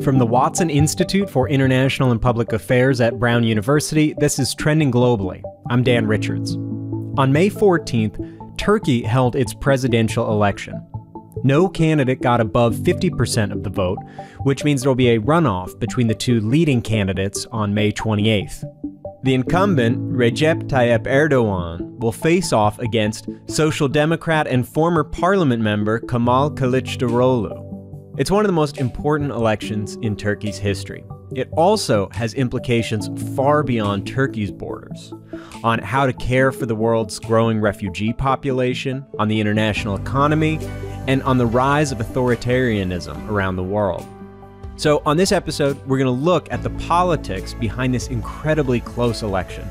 From the Watson Institute for International and Public Affairs at Brown University, this is Trending Globally. I'm Dan Richards. On May 14th, Turkey held its presidential election. No candidate got above 50% of the vote, which means there will be a runoff between the two leading candidates on May 28th. The incumbent, Recep Tayyip Erdoğan, will face off against Social Democrat and former parliament member Kemal Kılıçdaroğlu. It's one of the most important elections in Turkey's history. It also has implications far beyond Turkey's borders, on how to care for the world's growing refugee population, on the international economy, and on the rise of authoritarianism around the world. So on this episode, we're going to look at the politics behind this incredibly close election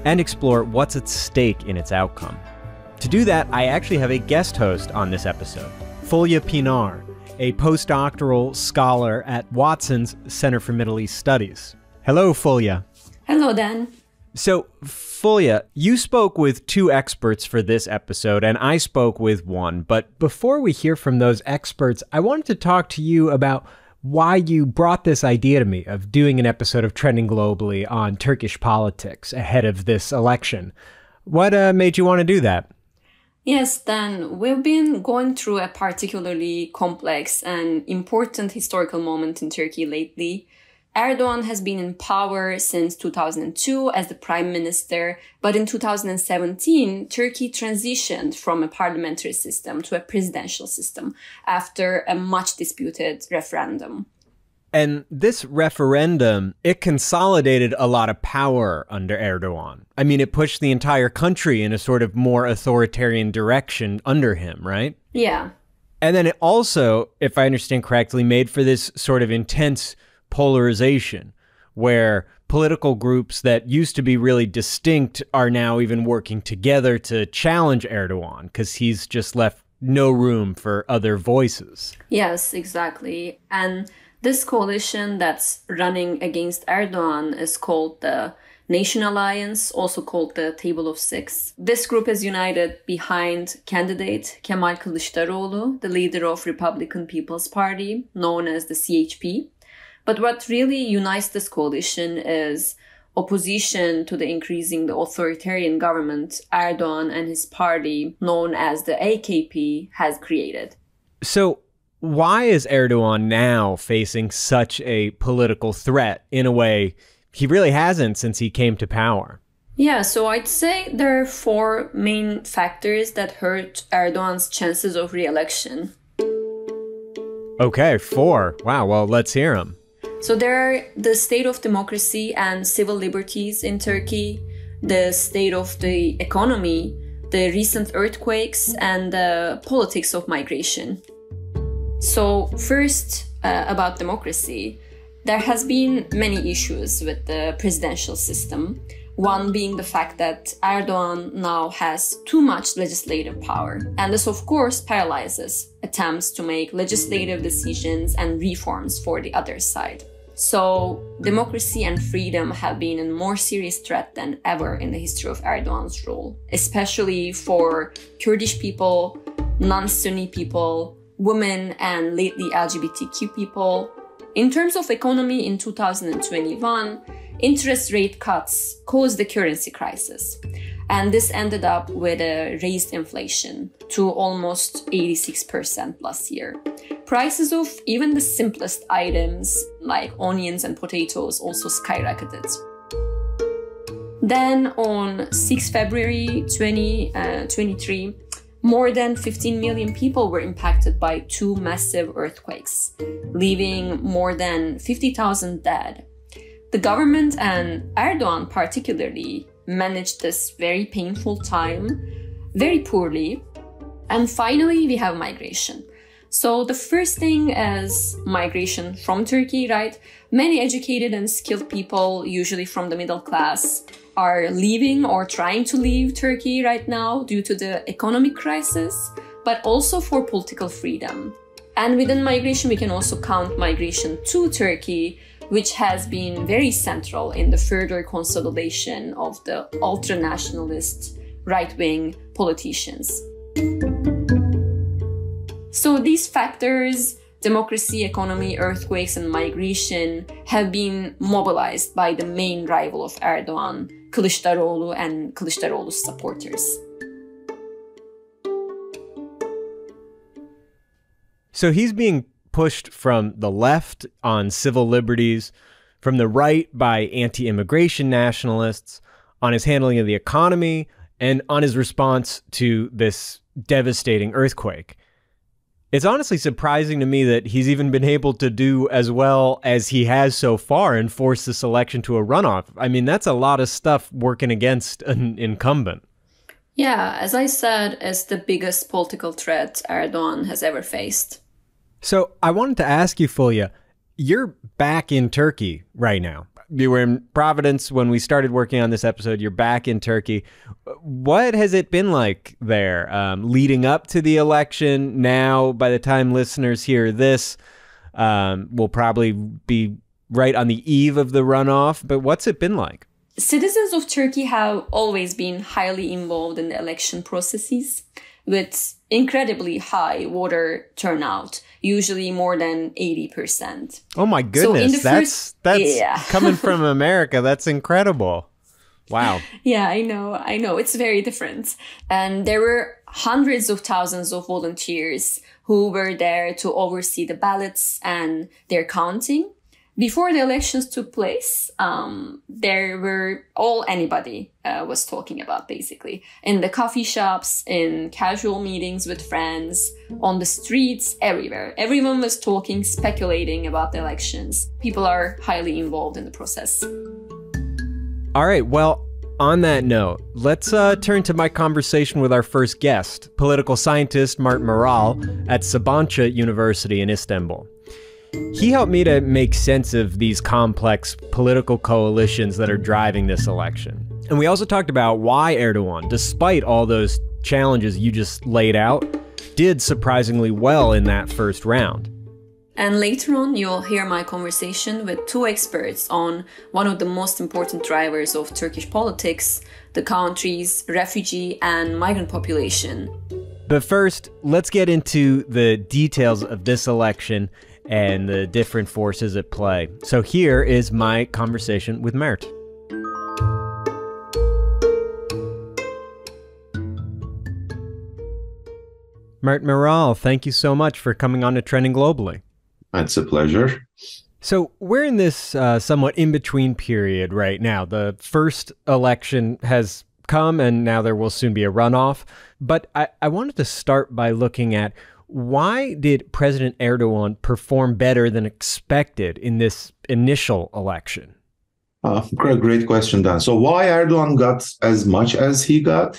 and explore what's at stake in its outcome. To do that, I actually have a guest host on this episode, Fulya Pinar, a postdoctoral scholar at Watson's Center for Middle East Studies. Hello, Fulya. Hello, Dan. So, Fulya, you spoke with two experts for this episode, and I spoke with one. But before we hear from those experts, I wanted to talk to you about why you brought this idea to me of doing an episode of Trending Globally on Turkish politics ahead of this election. What made you want to do that? Yes, Dan, we've been going through a particularly complex and important historical moment in Turkey lately. Erdogan has been in power since 2002 as the prime minister, but in 2017, Turkey transitioned from a parliamentary system to a presidential system after a much disputed referendum. And this referendum, it consolidated a lot of power under Erdogan. I mean, it pushed the entire country in a sort of more authoritarian direction under him, right? Yeah. And then it also, if I understand correctly, made for this sort of intense polarization where political groups that used to be really distinct are now even working together to challenge Erdogan because he's just left no room for other voices. Yes, exactly. And this coalition that's running against Erdogan is called the Nation Alliance, also called the Table of Six. This group is united behind candidate Kemal Kılıçdaroğlu, the leader of Republican People's Party, known as the CHP. But what really unites this coalition is opposition to the increasing the authoritarian government Erdogan and his party, known as the AKP, has created. So why is Erdogan now facing such a political threat in a way he really hasn't since he came to power? Yeah, so I'd say there are four main factors that hurt Erdogan's chances of re-election. Okay, four. Wow, well, let's hear them. So there are the state of democracy and civil liberties in Turkey, the state of the economy, the recent earthquakes, and the politics of migration. So first, about democracy, there has been many issues with the presidential system. One being the fact that Erdogan now has too much legislative power. And this, of course, paralyzes attempts to make legislative decisions and reforms for the other side. So democracy and freedom have been a more serious threat than ever in the history of Erdogan's rule, especially for Kurdish people, non-Sunni people, women, and lately LGBTQ people. In terms of economy in 2021, interest rate cuts caused the currency crisis. And this ended up with a raised inflation to almost 86% last year. Prices of even the simplest items like onions and potatoes also skyrocketed. Then on 6 February 2023, more than 15 million people were impacted by two massive earthquakes, leaving more than 50,000 dead. The government and Erdogan particularly managed this very painful time very poorly. And finally, we have migration. So the first thing is migration from Turkey, right? Many educated and skilled people, usually from the middle class, are leaving or trying to leave Turkey right now due to the economic crisis, but also for political freedom. And within migration, we can also count migration to Turkey, which has been very central in the further consolidation of the ultra-nationalist right-wing politicians. So these factors democracy, economy, earthquakes, and migration have been mobilized by the main rival of Erdogan, Kılıçdaroğlu, and Kılıçdaroğlu's supporters. So he's being pushed from the left on civil liberties, from the right by anti-immigration nationalists, on his handling of the economy, and on his response to this devastating earthquake. It's honestly surprising to me that he's even been able to do as well as he has so far and force this election to a runoff. I mean, that's a lot of stuff working against an incumbent. Yeah, as I said, it's the biggest political threat Erdogan has ever faced. So I wanted to ask you, Fulya, you're back in Turkey right now. You were in Providence when we started working on this episode. You're back in Turkey. What has it been like there leading up to the election? Now, by the time listeners hear this, we'll probably be right on the eve of the runoff. But what's it been like? Citizens of Turkey have always been highly involved in the election processes, with incredibly high voter turnout, usually more than 80%. Oh my goodness, that's yeah. Coming from America, that's incredible. Wow. Yeah, I know. It's very different. And there were hundreds of thousands of volunteers who were there to oversee the ballots and their counting. Before the elections took place, there were anybody was talking about, basically. In the coffee shops, in casual meetings with friends, on the streets, everywhere. Everyone was talking, speculating about the elections. People are highly involved in the process. All right, well, on that note, let's turn to my conversation with our first guest, political scientist Mert Meral at Sabancı University in Istanbul. He helped me to make sense of these complex political coalitions that are driving this election. And we also talked about why Erdogan, despite all those challenges you just laid out, did surprisingly well in that first round. And later on, you'll hear my conversation with two experts on one of the most important drivers of Turkish politics, the country's refugee and migrant population. But first, let's get into the details of this election and the different forces at play. So here is my conversation with Mert. Mert Meral, thank you so much for coming on to Trending Globally. It's a pleasure. So we're in this somewhat in-between period right now. The first election has come and now there will soon be a runoff. But I wanted to start by looking at why did President Erdogan perform better than expected in this initial election? Great question, Dan. So why Erdogan got as much as he got?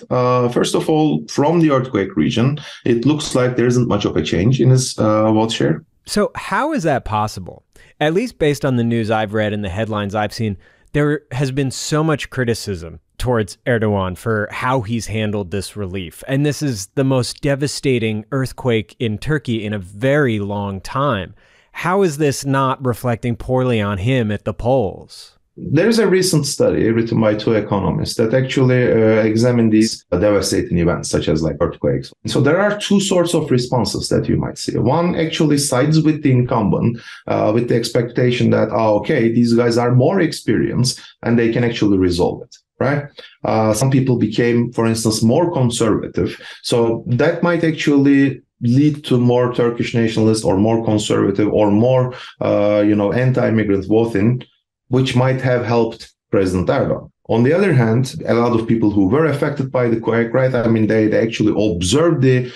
First of all, from the earthquake region, it looks like there isn't much of a change in his vote share. So how is that possible? At least based on the news I've read and the headlines I've seen, there has been so much criticism towards Erdogan for how he's handled this relief. And this is the most devastating earthquake in Turkey in a very long time. How is this not reflecting poorly on him at the polls? There's a recent study written by two economists that actually examine these devastating events, such as like earthquakes. So there are two sorts of responses that you might see. One actually sides with the incumbent, with the expectation that, okay, these guys are more experienced and they can actually resolve it. Right? Some people became, for instance, more conservative. So that might actually lead to more Turkish nationalist or more conservative or more, anti-immigrant voting, which might have helped President Erdogan. On the other hand, a lot of people who were affected by the quake, right? I mean, they actually observed the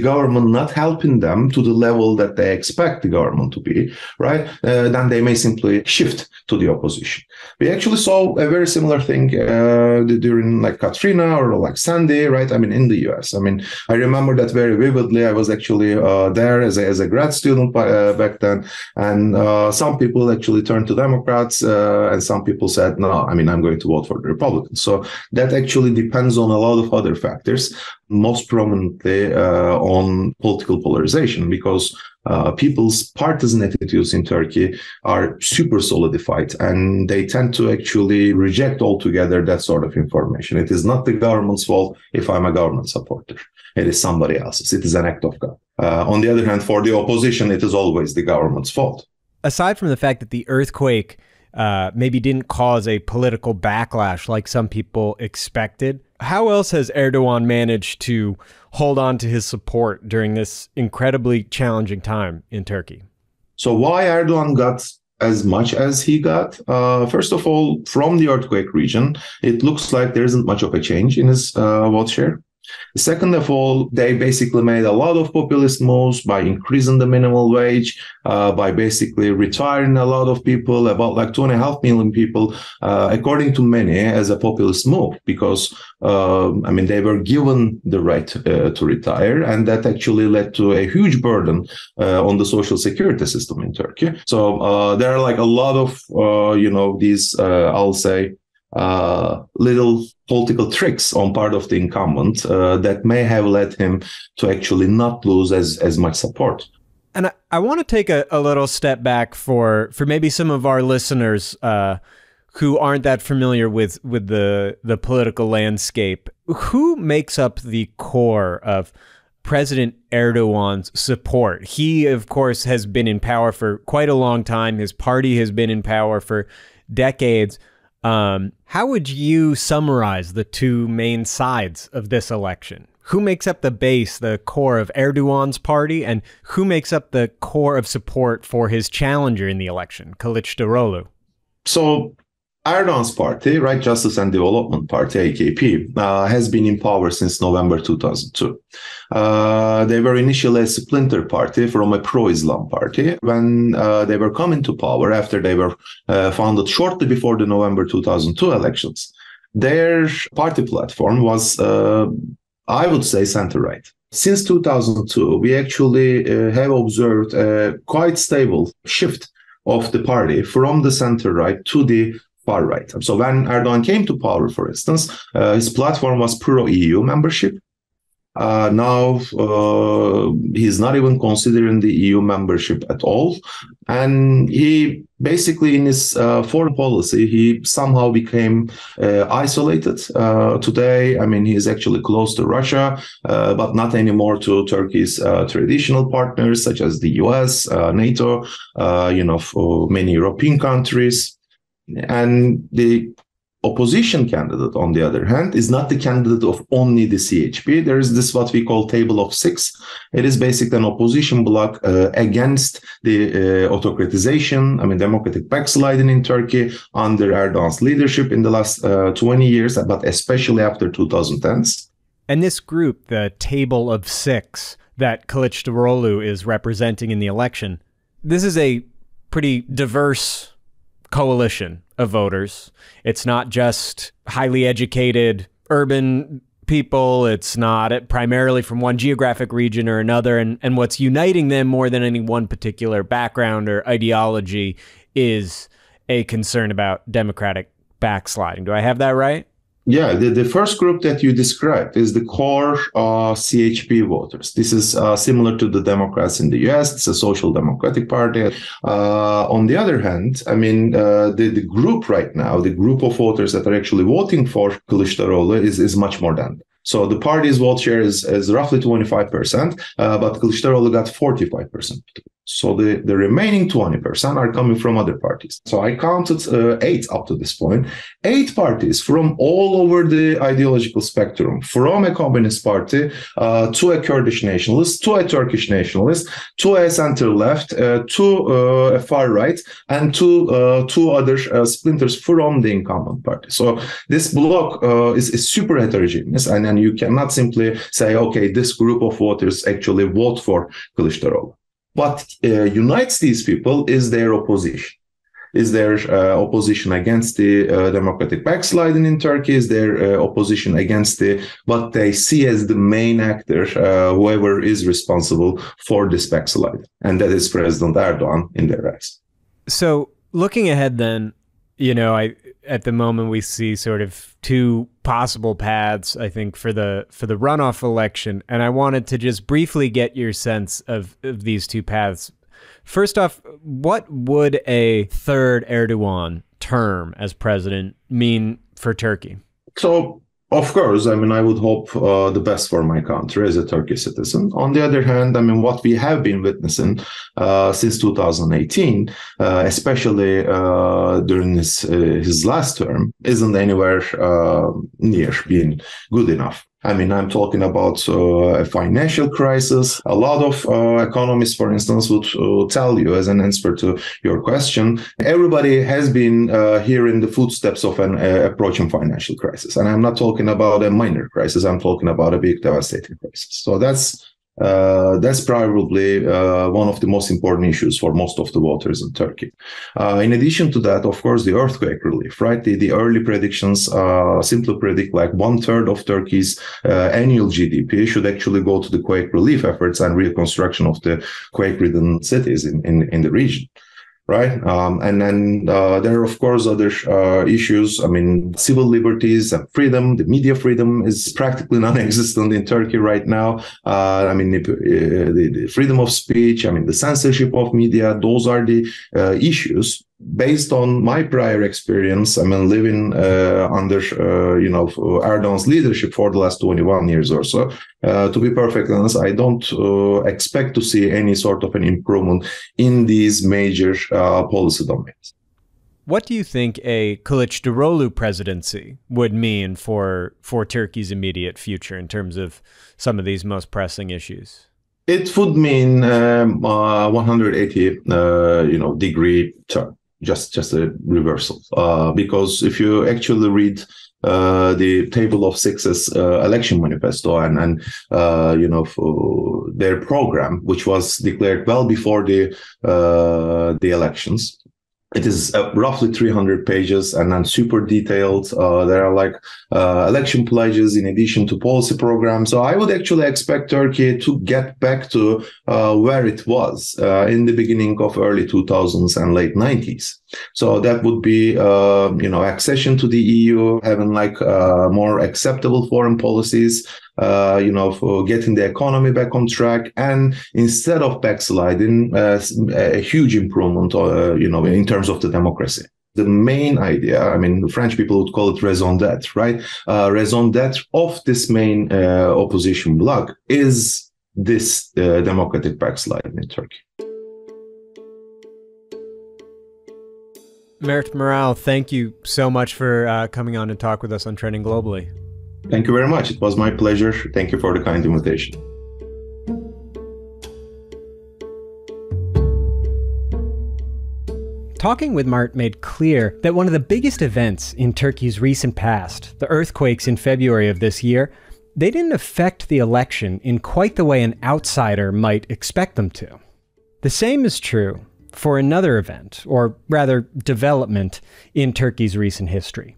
government not helping them to the level that they expect the government to be, right? Then they may simply shift to the opposition. We actually saw a very similar thing during like Katrina or like Sandy, right? I mean, in the US. I mean, I remember that very vividly. I was actually there as a grad student back then. And some people actually turned to Democrats and some people said, no, I mean, I'm going to vote vote for the Republicans. So that actually depends on a lot of other factors, most prominently on political polarization, because people's partisan attitudes in Turkey are super solidified, and they tend to actually reject altogether that sort of information. It is not the government's fault if I'm a government supporter. It is somebody else's. It is an act of God. On the other hand, for the opposition, it is always the government's fault. Aside from the fact that the earthquake maybe didn't cause a political backlash like some people expected, how else has Erdogan managed to hold on to his support during this incredibly challenging time in Turkey? So why Erdogan got as much as he got? First of all, from the earthquake region, it looks like there isn't much of a change in his vote share. Second of all, they basically made a lot of populist moves by increasing the minimum wage, by basically retiring a lot of people, about like 2.5 million people, according to many, as a populist move, because, they were given the right to retire, and that actually led to a huge burden on the social security system in Turkey. So there are like a lot of, these, I'll say, little political tricks on part of the incumbent that may have led him to actually not lose as much support. And I want to take a little step back for maybe some of our listeners who aren't that familiar with the political landscape. Who makes up the core of President Erdogan's support? He, of course, has been in power for quite a long time. His party has been in power for decades. How would you summarize the two main sides of this election? Who makes up the base, the core of Erdogan's party, and who makes up the core of support for his challenger in the election, Kılıçdaroğlu? So Erdogan's party, Right Justice and Development Party, AKP, has been in power since November 2002. They were initially a splinter party from a pro-Islam party. When they were coming to power after they were founded shortly before the November 2002 elections, their party platform was, I would say, center-right. Since 2002, we actually have observed a quite stable shift of the party from the center-right to the far right. So when Erdogan came to power, for instance, his platform was pro-EU membership. Now he's not even considering the EU membership at all. And he basically, in his foreign policy, he somehow became isolated. Today, he's actually close to Russia, but not anymore to Turkey's traditional partners, such as the US, NATO, many European countries. And the opposition candidate, on the other hand, is not the candidate of only the CHP. There is this what we call table of six. It is basically an opposition bloc against the autocratization, democratic backsliding in Turkey under Erdogan's leadership in the last 20 years, but especially after 2010s. And this group, the table of six that Kılıçdaroğlu is representing in the election, this is a pretty diverse coalition of voters. It's not just highly educated urban people. It's not primarily from one geographic region or another. And what's uniting them more than any one particular background or ideology is a concern about democratic backsliding. Do I have that right? Yeah, the first group that you described is the core CHP voters. This is similar to the Democrats in the US. It's a social democratic party. On the other hand, the group right now, the group of voters that are actually voting for Kılıçdaroğlu is much more than that. So the party's vote share is roughly 25%, but Kılıçdaroğlu got 45%. So the remaining 20% are coming from other parties. So I counted 8 up to this point. 8 parties from all over the ideological spectrum, from a communist party to a Kurdish nationalist, to a Turkish nationalist, to a center-left, to a far-right, and to 2 other splinters from the incumbent party. So this bloc is super heterogeneous, and then you cannot simply say, okay, this group of voters actually vote for Kılıçdaroğlu. What unites these people is their opposition. Is their opposition against the democratic backsliding in Turkey? Is their opposition against what they see as the main actor, whoever is responsible for this backslide? And that is President Erdogan in their eyes. So looking ahead then, at the moment we see sort of two possible paths, I think, for the runoff election. And I wanted to just briefly get your sense of these two paths. First off, what would a third Erdogan term as president mean for Turkey? So, of course, I mean, I would hope the best for my country as a Turkish citizen. On the other hand, I mean, what we have been witnessing since 2018, especially during his last term, isn't anywhere near being good enough. I mean, I'm talking about a financial crisis. A lot of economists, for instance, would tell you, as an answer to your question, everybody has been hearing the footsteps of an approaching financial crisis. And I'm not talking about a minor crisis. I'm talking about a big devastating crisis. So that's probably one of the most important issues for most of the voters in Turkey. In addition to that, of course, the earthquake relief, right? The early predictions simply predict like 1/3 of Turkey's annual GDP should actually go to the quake relief efforts and reconstruction of the quake-ridden cities in the region. Right. And then there are, of course, other issues. I mean, civil liberties and freedom, the media freedom is practically non-existent in Turkey right now. I mean, the freedom of speech, I mean, the censorship of media, those are the issues. Based on my prior experience, I mean, living under, Erdogan's leadership for the last 21 years or so, to be perfectly honest, I don't expect to see any sort of an improvement in these major policy domains. What do you think a Kılıçdaroğlu presidency would mean for Turkey's immediate future in terms of some of these most pressing issues? It would mean 180, degree turn. Just a reversal, because if you actually read the table of sixes election manifesto and their program, which was declared well before the elections, it is roughly 300 pages and then super detailed. There are like election pledges in addition to policy programs. So I would actually expect Turkey to get back to where it was in the beginning of early 2000s and late 90s. So that would be, accession to the EU, having like more acceptable foreign policies, for getting the economy back on track, and instead of backsliding, a huge improvement, in terms of the democracy. The main idea, I mean, the French people would call it raison d'être, right? Raison d'être of this main opposition bloc is this democratic backsliding in Turkey. Mert Maral, thank you so much for coming on and talk with us on Trending Globally. Thank you very much. It was my pleasure. Thank you for the kind invitation. Talking with Mart made clear that one of the biggest events in Turkey's recent past, the earthquakes in February of this year, they didn't affect the election in quite the way an outsider might expect them to. The same is true for another event, or rather development, in Turkey's recent history: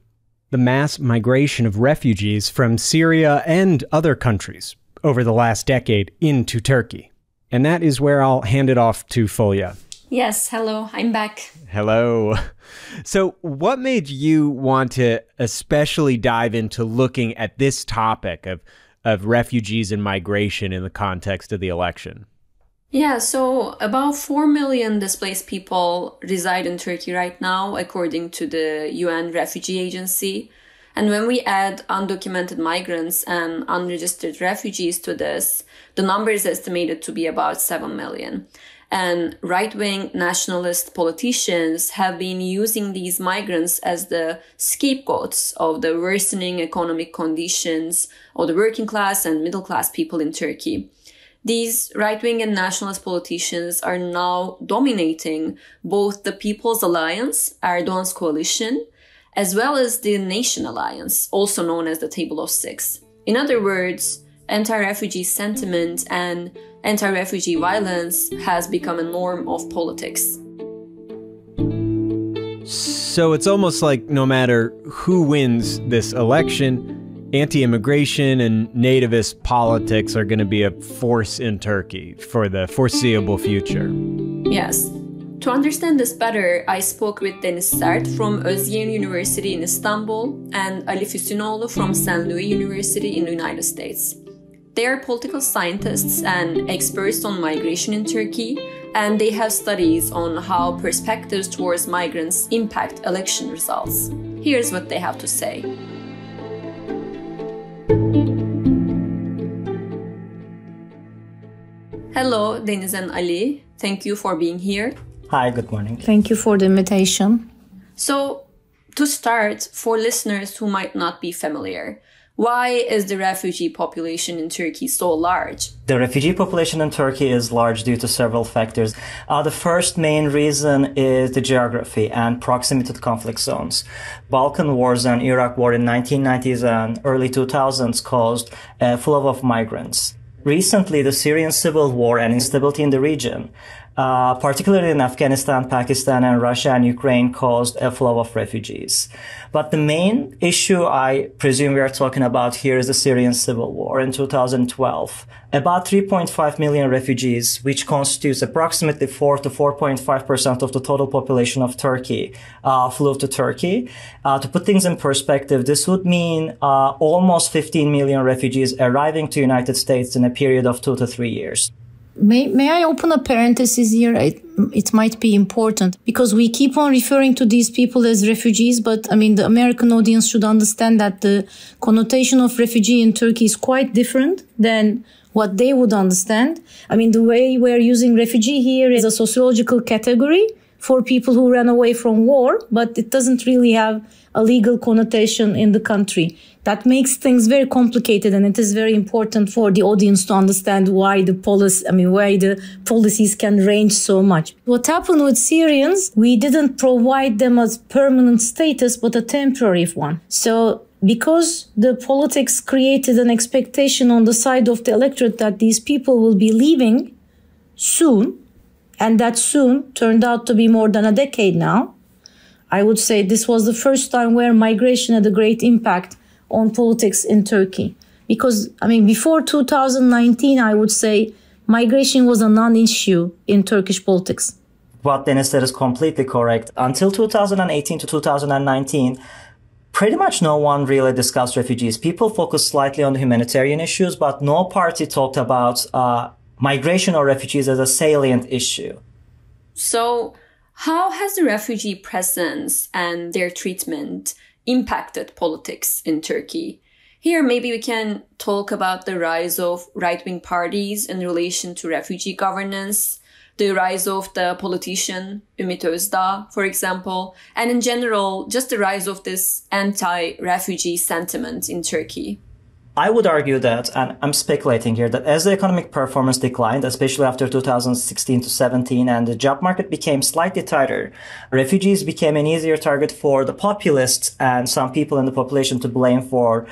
the mass migration of refugees from Syria and other countries over the last decade into Turkey. And that is where I'll hand it off to Folya. Yes, hello, I'm back. Hello. So what made you want to especially dive into looking at this topic of refugees and migration in the context of the election? Yeah, so about 4 million displaced people reside in Turkey right now, according to the UN Refugee Agency. And when we add undocumented migrants and unregistered refugees to this, the number is estimated to be about 7 million. And right-wing nationalist politicians have been using these migrants as the scapegoats of the worsening economic conditions of the working class and middle class people in Turkey. These right-wing and nationalist politicians are now dominating both the People's Alliance, Erdogan's coalition, as well as the Nation Alliance, also known as the Table of Six. In other words, anti-refugee sentiment and anti-refugee violence has become a norm of politics. So it's almost like no matter who wins this election, anti-immigration and nativist politics are going to be a force in Turkey for the foreseeable future. Yes. To understand this better, I spoke with Deniz Sert from Özyeğin University in Istanbul and Ali Füsunoğlu from St. Louis University in the United States. They are political scientists and experts on migration in Turkey, and they have studies on how perspectives towards migrants impact election results. Here's what they have to say. Hello, Deniz and Ali. Thank you for being here. Hi, good morning. Thank you for the invitation. So, to start, for listeners who might not be familiar, why is the refugee population in Turkey so large? The refugee population in Turkey is large due to several factors. The first main reason is the geography and proximity to conflict zones. Balkan wars and Iraq war in 1990s and early 2000s caused a flow of migrants. Recently, the Syrian Civil War and instability in the region, particularly in Afghanistan, Pakistan, and Russia and Ukraine, caused a flow of refugees. But the main issue I presume we are talking about here is the Syrian Civil War in 2012. About 3.5 million refugees, which constitutes approximately 4 to 4.5% of the total population of Turkey, flew to Turkey. To put things in perspective, this would mean almost 15 million refugees arriving to the United States in a period of 2 to 3 years. May I open a parenthesis here? It might be important because we keep on referring to these people as refugees, but I mean, the American audience should understand that the connotation of refugee in Turkey is quite different than what they would understand. I mean, the way we're using refugee here is a sociological category for people who ran away from war, but it doesn't really have a legal connotation in the country. That makes things very complicated, and it is very important for the audience to understand why the policies can range so much. What happened with Syrians, we didn't provide them as permanent status, but a temporary one. So because the politics created an expectation on the side of the electorate that these people will be leaving soon, and that soon turned out to be more than a decade now, I would say this was the first time where migration had a great impact on politics in Turkey. Because, I mean, before 2019, I would say migration was a non-issue in Turkish politics. What Deniz said is completely correct. Until 2018 to 2019, pretty much no one really discussed refugees. People focused slightly on the humanitarian issues, but no party talked about migration or refugees as a salient issue. So, how has the refugee presence and their treatment impacted politics in Turkey? Here, maybe we can talk about the rise of right-wing parties in relation to refugee governance, the rise of the politician Ümit Özdağ, for example, and in general, just the rise of this anti-refugee sentiment in Turkey. I would argue that, and I'm speculating here, that as the economic performance declined, especially after 2016 to 17, and the job market became slightly tighter, refugees became an easier target for the populists and some people in the population to blame for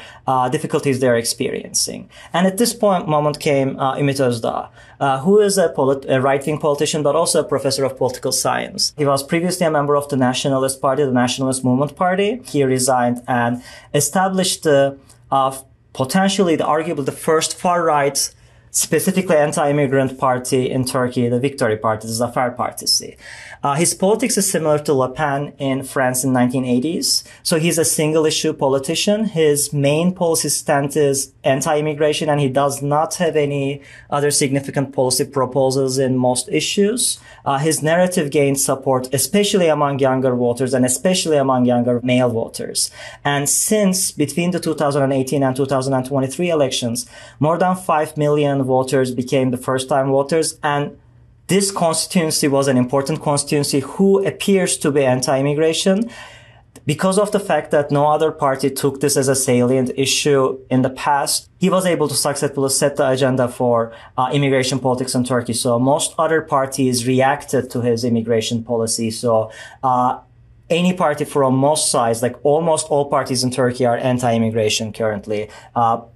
difficulties they're experiencing. And at this moment came Ümit Özdağ, who is a right-wing politician, but also a professor of political science. He was previously a member of the Nationalist Party, the Nationalist Movement Party. He resigned and established the potentially, arguably the first far-right, specifically anti-immigrant party in Turkey, the Victory Party, the Zafer Partisi. His politics is similar to Le Pen in France in 1980s. So he's a single-issue politician. His main policy stance is anti-immigration, and he does not have any other significant policy proposals in most issues. His narrative gained support, especially among younger voters and especially among younger male voters. And since between the 2018 and 2023 elections, more than 5 million voters became the first-time voters, and this constituency was an important constituency who appears to be anti-immigration because of the fact that no other party took this as a salient issue in the past. He was able to successfully set the agenda for immigration politics in Turkey. So most other parties reacted to his immigration policy. So any party from most sides, like almost all parties in Turkey, are anti-immigration currently,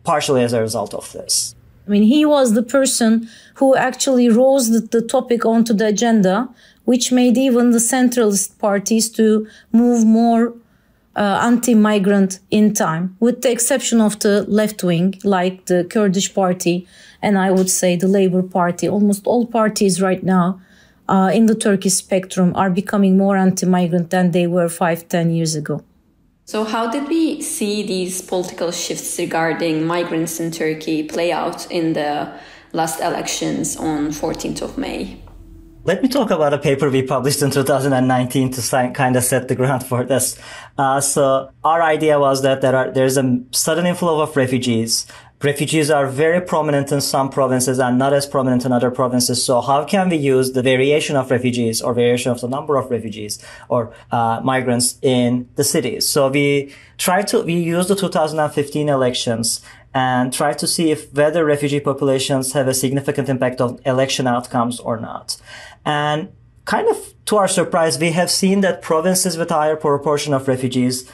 partially as a result of this. I mean, he was the person who actually rose the topic onto the agenda, which made even the centralist parties to move more anti-migrant in time, with the exception of the left wing, like the Kurdish party, and I would say the Labour Party. Almost all parties right now in the Turkish spectrum are becoming more anti-migrant than they were 5-10 years ago. So how did we see these political shifts regarding migrants in Turkey play out in the last elections on 14th of May? Let me talk about a paper we published in 2019 to kind of set the ground for this. So our idea was that there's a sudden inflow of refugees. Refugees are very prominent in some provinces and not as prominent in other provinces. So how can we use the variation of refugees or variation of the number of refugees or migrants in the cities? So we used the 2015 elections and try to see if whether refugee populations have a significant impact on election outcomes or not. And kind of to our surprise, we have seen that provinces with a higher proportion of refugees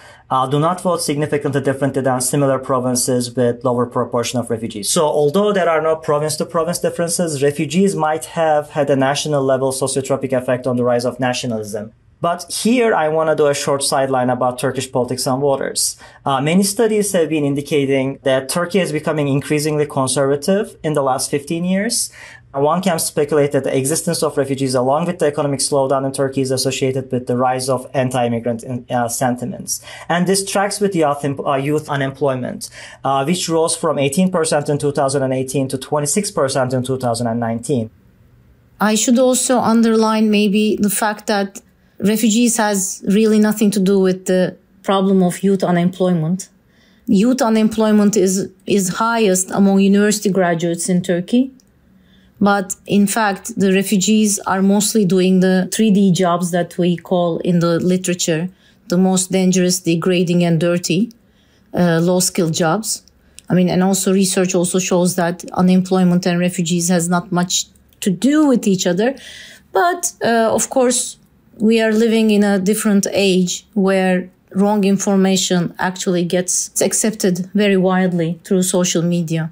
do not vote significantly differently than similar provinces with lower proportion of refugees. So although there are no province-to-province differences, refugees might have had a national level sociotropic effect on the rise of nationalism. But here I want to do a short sideline about Turkish politics and voters. Many studies have been indicating that Turkey is becoming increasingly conservative in the last 15 years. One can speculate that the existence of refugees along with the economic slowdown in Turkey is associated with the rise of anti-immigrant sentiments. And this tracks with youth unemployment, which rose from 18% in 2018 to 26% in 2019. I should also underline maybe the fact that refugees has really nothing to do with the problem of youth unemployment. Youth unemployment is highest among university graduates in Turkey. But in fact, the refugees are mostly doing the 3D jobs that we call in the literature the most dangerous, degrading and dirty, low-skilled jobs. And also research also shows that unemployment and refugees has not much to do with each other. But of course, we are living in a different age where wrong information actually gets accepted very widely through social media.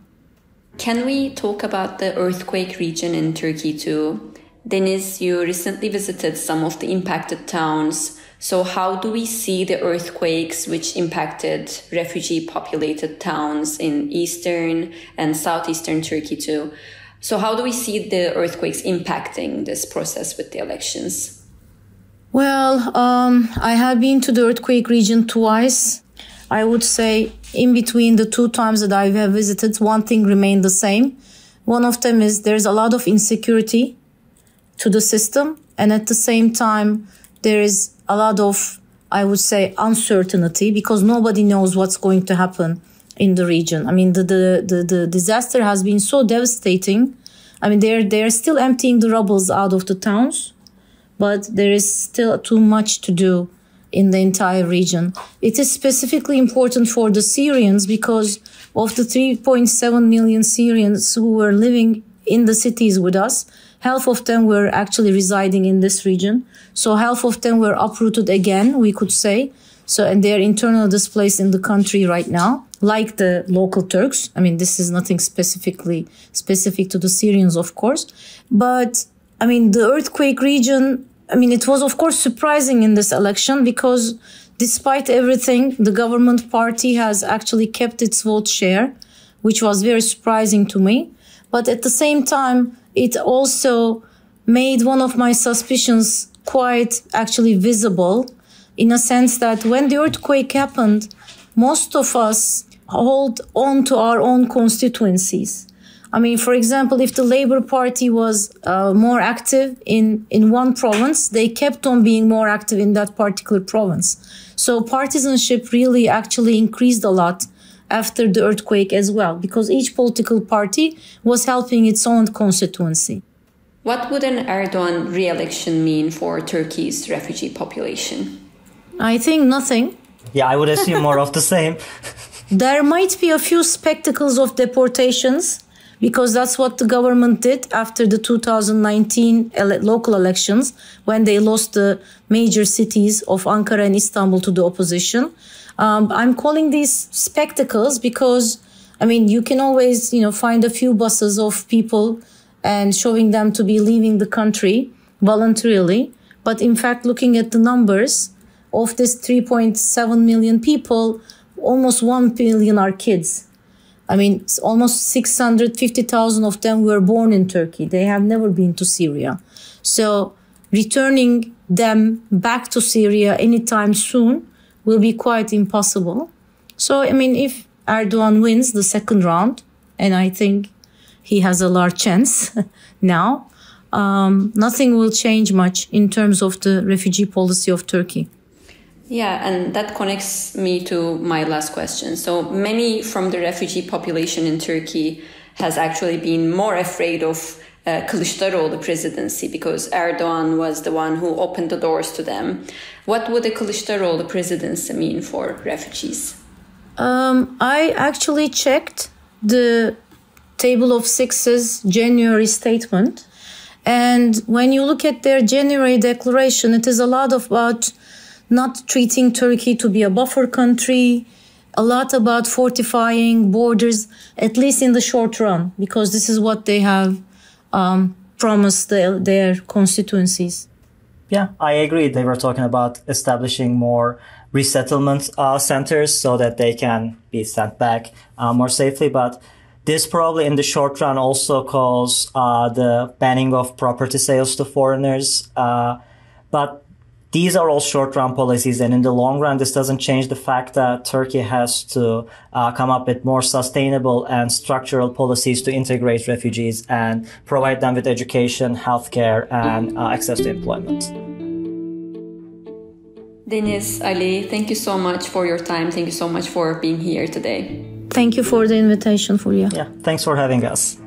Can we talk about the earthquake region in Turkey too? Deniz, you recently visited some of the impacted towns. So how do we see the earthquakes which impacted refugee-populated towns in eastern and southeastern Turkey too? So how do we see the earthquakes impacting this process with the elections? Well, I have been to the earthquake region twice. I would say in between the two times that I have visited, one thing remained the same. One of them is there's a lot of insecurity to the system. And at the same time, there is a lot of, I would say, uncertainty because nobody knows what's going to happen in the region. The disaster has been so devastating. They're still emptying the rubbles out of the towns, but there is still too much to do in the entire region. It is specifically important for the Syrians because of the 3.7 million Syrians who were living in the cities with us, half of them were actually residing in this region. So half of them were uprooted again, we could say. And they're internally displaced in the country right now, like the local Turks. This is nothing specific to the Syrians, of course. But, the earthquake region, it was, of course, surprising in this election because despite everything, the government party has actually kept its vote share, which was very surprising to me. But at the same time, it also made one of my suspicions quite actually visible in a sense that when the earthquake happened, most of us hold on to our own constituencies. For example, if the Labour Party was more active in one province, they kept on being more active in that particular province. So partisanship really actually increased a lot after the earthquake as well, because each political party was helping its own constituency. What would an Erdogan re-election mean for Turkey's refugee population? I think nothing. Yeah, I would assume more of the same. There might be a few spectacles of deportations, because that's what the government did after the 2019 local elections, when they lost the major cities of Ankara and Istanbul to the opposition. I'm calling these spectacles because, you can always, find a few buses of people and showing them to be leaving the country voluntarily. But in fact, looking at the numbers of this 3.7 million people, almost 1 billion are kids. I mean, almost 650,000 of them were born in Turkey. They have never been to Syria. So returning them back to Syria anytime soon will be quite impossible. So, I mean, if Erdogan wins the second round, and I think he has a large chance now, nothing will change much in terms of the refugee policy of Turkey. Yeah, and that connects me to my last question. So many from the refugee population in Turkey has actually been more afraid of Kılıçdaroğlu presidency because Erdogan was the one who opened the doors to them. What would a Kılıçdaroğlu presidency mean for refugees? I actually checked the Table of Six's January statement. And when you look at their January declaration, it is a lot about not treating Turkey to be a buffer country, a lot about fortifying borders, at least in the short run, because this is what they have promised their constituencies. Yeah, I agree. They were talking about establishing more resettlement centers so that they can be sent back more safely. But this probably in the short run also calls the banning of property sales to foreigners. But these are all short-run policies, and in the long run, this doesn't change the fact that Turkey has to come up with more sustainable and structural policies to integrate refugees and provide them with education, healthcare, and access to employment. Deniz, Ali, thank you so much for your time. Thank you so much for being here today. Thank you for the invitation, Fulya. Yeah, thanks for having us.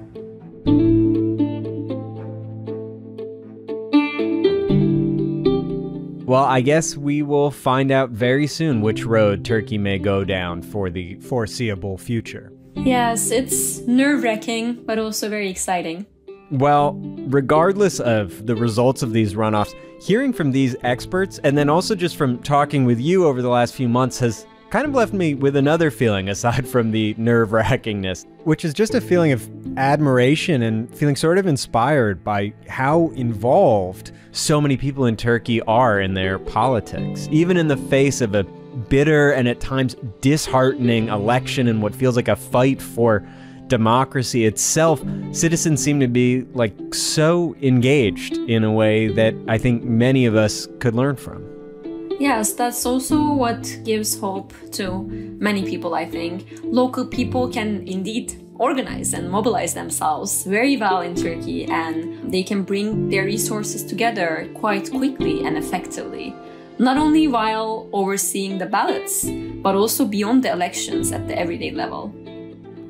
Well, I guess we will find out very soon which road Turkey may go down for the foreseeable future. Yes, it's nerve-wracking, but also very exciting. Well, regardless of the results of these runoffs, hearing from these experts and then also just from talking with you over the last few months has kind of left me with another feeling aside from the nerve-wrackingness, which is just a feeling of admiration and feeling sort of inspired by how involved so many people in Turkey are in their politics, even in the face of a bitter and at times disheartening election and what feels like a fight for democracy itself. Citizens seem to be like so engaged in a way that I think many of us could learn from. Yes, that's also what gives hope to many people, I think. Local people can indeed organize and mobilize themselves very well in Turkey, and they can bring their resources together quite quickly and effectively, not only while overseeing the ballots, but also beyond the elections at the everyday level.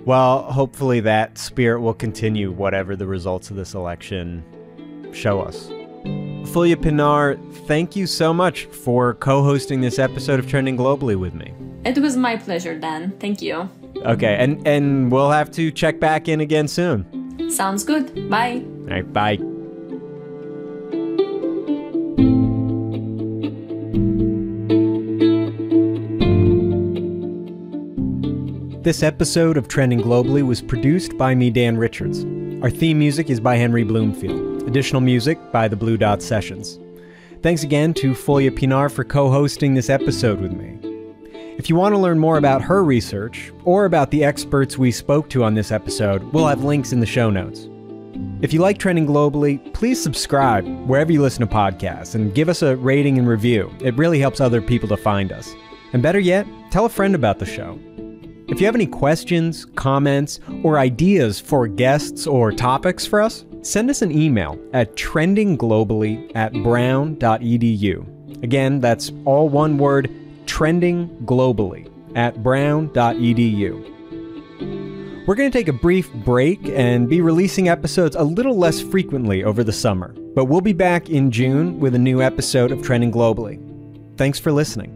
Well, hopefully that spirit will continue whatever the results of this election show us. Fulya Pinar, thank you so much for co-hosting this episode of Trending Globally with me. It was my pleasure, Dan. Thank you. Okay, and we'll have to check back in again soon. Sounds good. Bye. All right, bye. This episode of Trending Globally was produced by me, Dan Richards. Our theme music is by Henry Bloomfield. Additional music by the Blue Dot Sessions. Thanks again to Fulya Pinar for co-hosting this episode with me. If you want to learn more about her research, or about the experts we spoke to on this episode, we'll have links in the show notes. If you like Trending Globally, please subscribe wherever you listen to podcasts and give us a rating and review. It really helps other people to find us. And better yet, tell a friend about the show. If you have any questions, comments, or ideas for guests or topics for us, send us an email at trendingglobally@brown.edu. Again, that's all one word, trendingglobally@brown.edu. We're going to take a brief break and be releasing episodes a little less frequently over the summer, but we'll be back in June with a new episode of Trending Globally. Thanks for listening.